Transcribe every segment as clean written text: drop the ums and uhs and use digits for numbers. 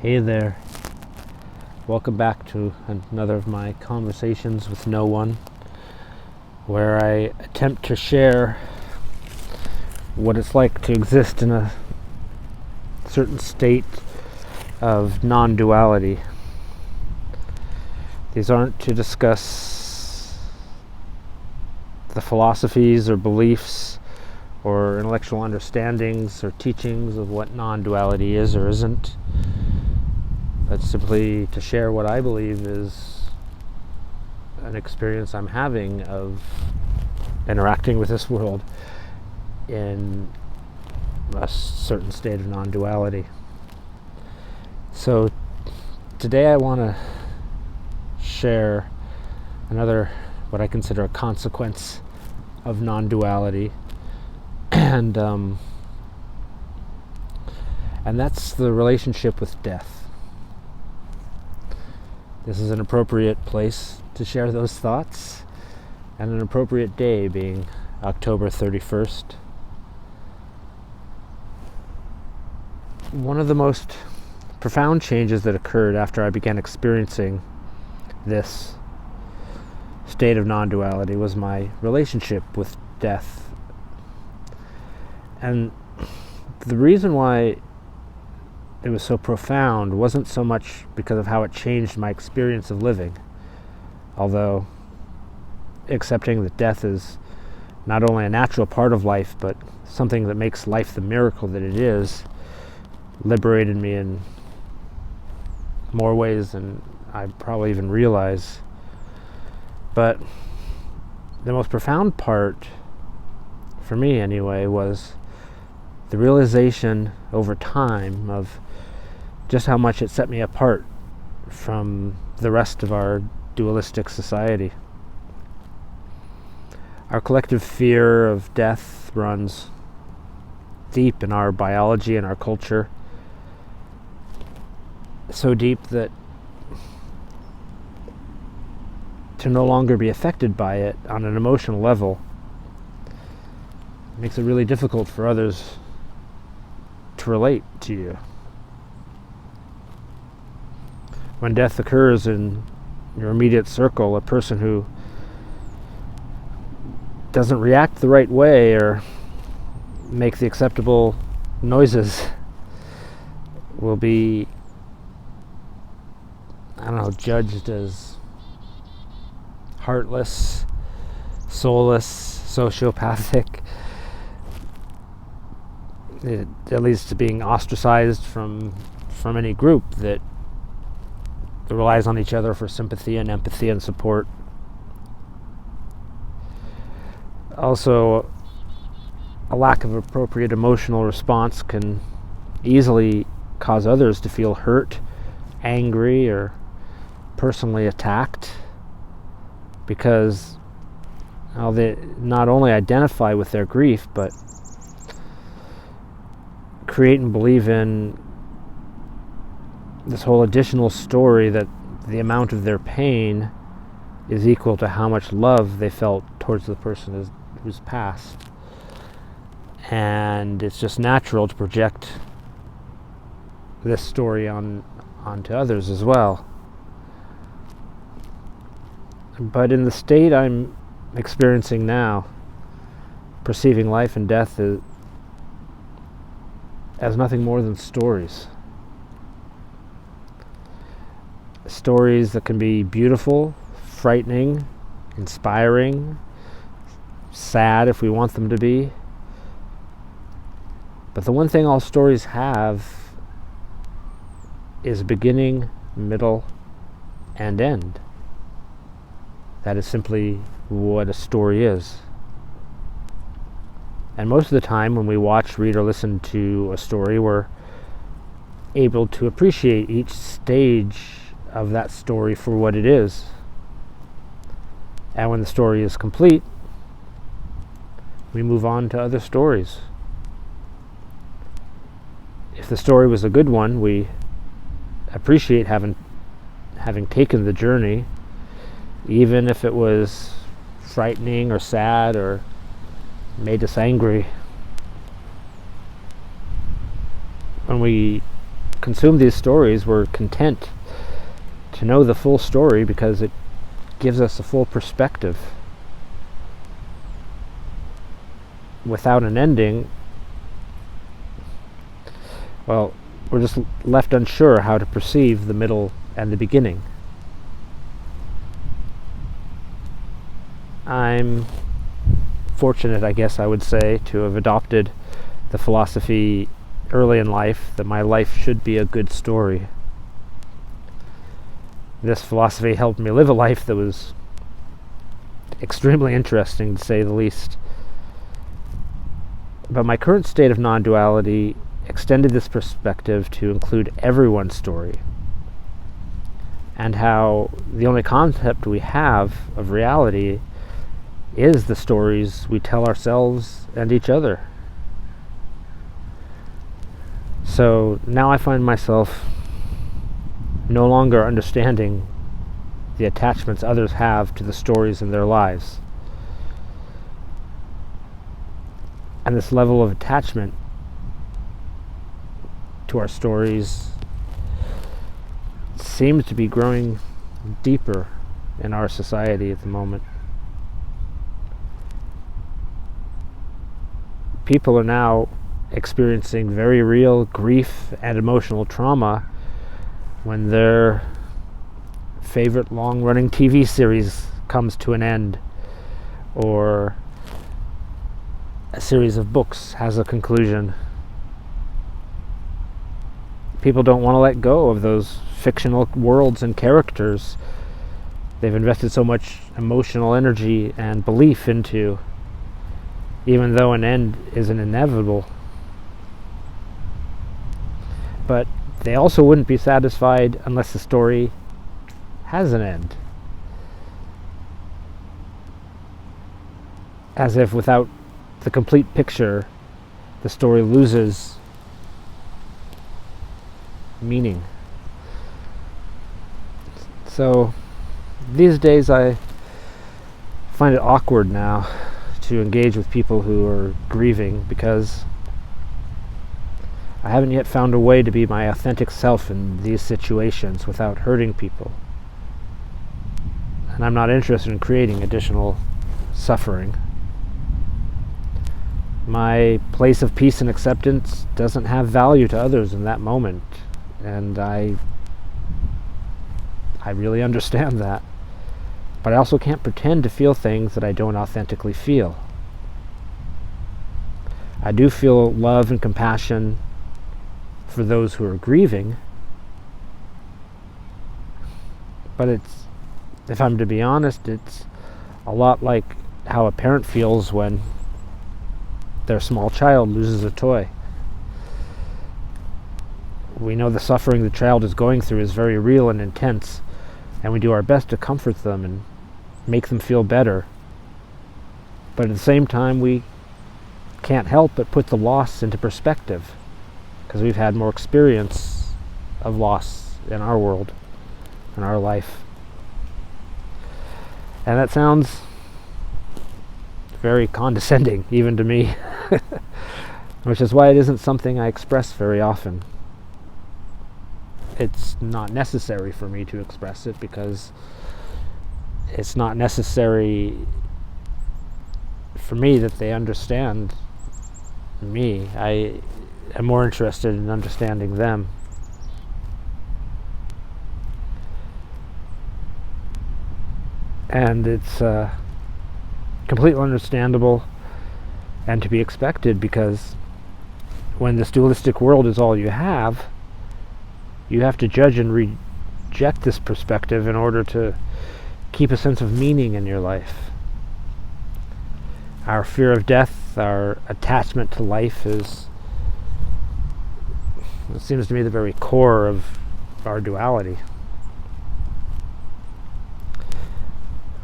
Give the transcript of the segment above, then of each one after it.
Hey there. Welcome back to another of my conversations with no one, where I attempt to share what it's like to exist in a certain state of non-duality. These aren't to discuss the philosophies or beliefs or intellectual understandings or teachings of what non-duality is or isn't. That's simply to share what I believe is an experience I'm having of interacting with this world in a certain state of non-duality. So today I want to share another, what I consider a consequence of non-duality, and that's the relationship with death. This is an appropriate place to share those thoughts, and an appropriate day being October 31st. One of the most profound changes that occurred after I began experiencing this state of non-duality was my relationship with death. And the reason why it was so profound wasn't so much because of how it changed my experience of living, although accepting that death is not only a natural part of life, but something that makes life the miracle that it is, liberated me in more ways than I probably even realize. But the most profound part, for me anyway, was the realization over time of just how much it set me apart from the rest of our dualistic society. Our collective fear of death runs deep in our biology and our culture, so deep that to no longer be affected by it on an emotional level makes it really difficult for others to relate to you. When death occurs in your immediate circle, a person who doesn't react the right way or make the acceptable noises will be, judged as heartless, soulless, sociopathic. It leads to being ostracized from any group that relies on each other for sympathy and empathy and support. Also, a lack of appropriate emotional response can easily cause others to feel hurt, angry, or personally attacked, because they not only identify with their grief, but create and believe in this whole additional story that the amount of their pain is equal to how much love they felt towards the person who's passed. And it's just natural to project this story onto others as well. But in the state I'm experiencing now, perceiving life and death as nothing more than stories. Stories that can be beautiful, frightening, inspiring, sad if we want them to be. But the one thing all stories have is beginning, middle, and end. That is simply what a story is. And most of the time when we watch, read, or listen to a story, we're able to appreciate each stage of that story for what it is. And when the story is complete, we move on to other stories. If the story was a good one, we appreciate having taken the journey, even if it was frightening or sad or made us angry. When we consume these stories, we're content to know the full story because it gives us a full perspective. Without an ending, well, we're just left unsure how to perceive the middle and the beginning. I'm fortunate, I guess I would say, to have adopted the philosophy early in life that my life should be a good story. This philosophy helped me live a life that was extremely interesting, to say the least. But my current state of non-duality extended this perspective to include everyone's story, and how the only concept we have of reality is the stories we tell ourselves and each other. So now I find myself no longer understanding the attachments others have to the stories in their lives. And this level of attachment to our stories seems to be growing deeper in our society at the moment. People are now experiencing very real grief and emotional trauma when their favorite long-running TV series comes to an end, or a series of books has a conclusion. People don't want to let go of those fictional worlds and characters they've invested so much emotional energy and belief into, even though an end isn't inevitable. But they also wouldn't be satisfied unless the story has an end. As if without the complete picture, the story loses meaning. So these days I find it awkward now to engage with people who are grieving, because I haven't yet found a way to be my authentic self in these situations without hurting people. And I'm not interested in creating additional suffering. My place of peace and acceptance doesn't have value to others in that moment, and I really understand that. But I also can't pretend to feel things that I don't authentically feel. I do feel love and compassion for those who are grieving, but if I'm to be honest, it's a lot like how a parent feels when their small child loses a toy. We know the suffering the child is going through is very real and intense, and we do our best to comfort them and make them feel better. But at the same time, we can't help but put the loss into perspective, because we've had more experience of loss in our world, in our life. And that sounds very condescending, even to me, which is why it isn't something I express very often. It's not necessary for me to express it, because it's not necessary for me that they understand me. I am more interested in understanding them. And it's completely understandable and to be expected, because when this dualistic world is all you have to judge and reject this perspective in order to keep a sense of meaning in your life. Our fear of death, our attachment to life it seems to me, the very core of our duality.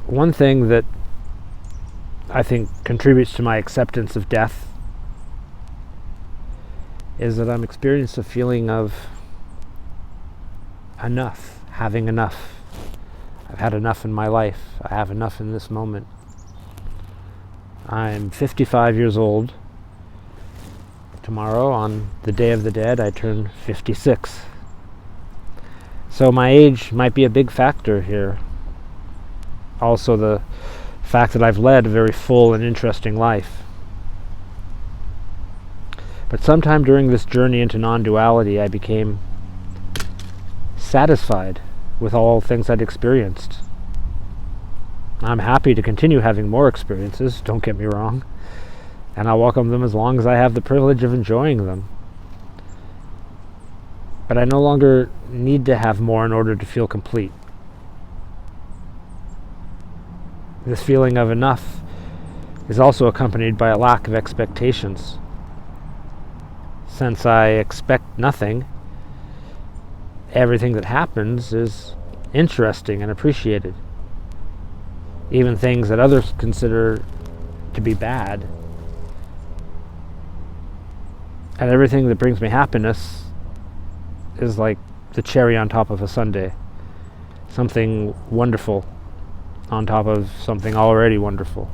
One thing that I think contributes to my acceptance of death is that I'm experiencing a feeling of enough, having enough. I've had enough in my life. I have enough in this moment. I'm 55 years old. Tomorrow, on the Day of the Dead, I turn 56. So my age might be a big factor here. Also the fact that I've led a very full and interesting life. But sometime during this journey into non-duality, I became satisfied with all things I'd experienced. I'm happy to continue having more experiences, don't get me wrong, and I'll welcome them as long as I have the privilege of enjoying them. But I no longer need to have more in order to feel complete. This feeling of enough is also accompanied by a lack of expectations. Since I expect nothing, everything that happens is interesting and appreciated. Even things that others consider to be bad. And everything that brings me happiness is like the cherry on top of a sundae. Something wonderful on top of something already wonderful.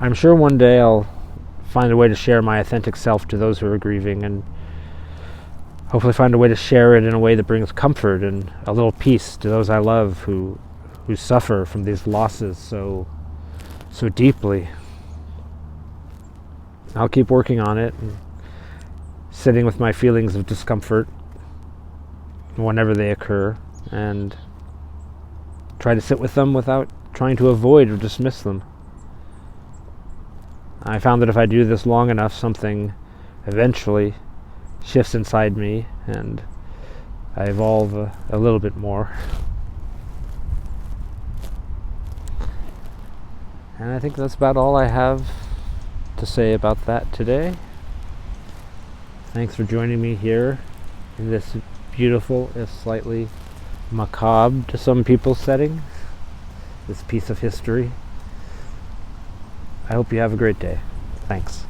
I'm sure one day I'll find a way to share my authentic self to those who are grieving, and hopefully find a way to share it in a way that brings comfort and a little peace to those I love who suffer from these losses so deeply. I'll keep working on it, and sitting with my feelings of discomfort whenever they occur, and try to sit with them without trying to avoid or dismiss them. I found that if I do this long enough, something eventually shifts inside me, and I evolve a little bit more. And I think that's about all I have to say about that today. Thanks for joining me here in this beautiful, if slightly macabre to some people setting, this piece of history. I hope you have a great day. Thanks.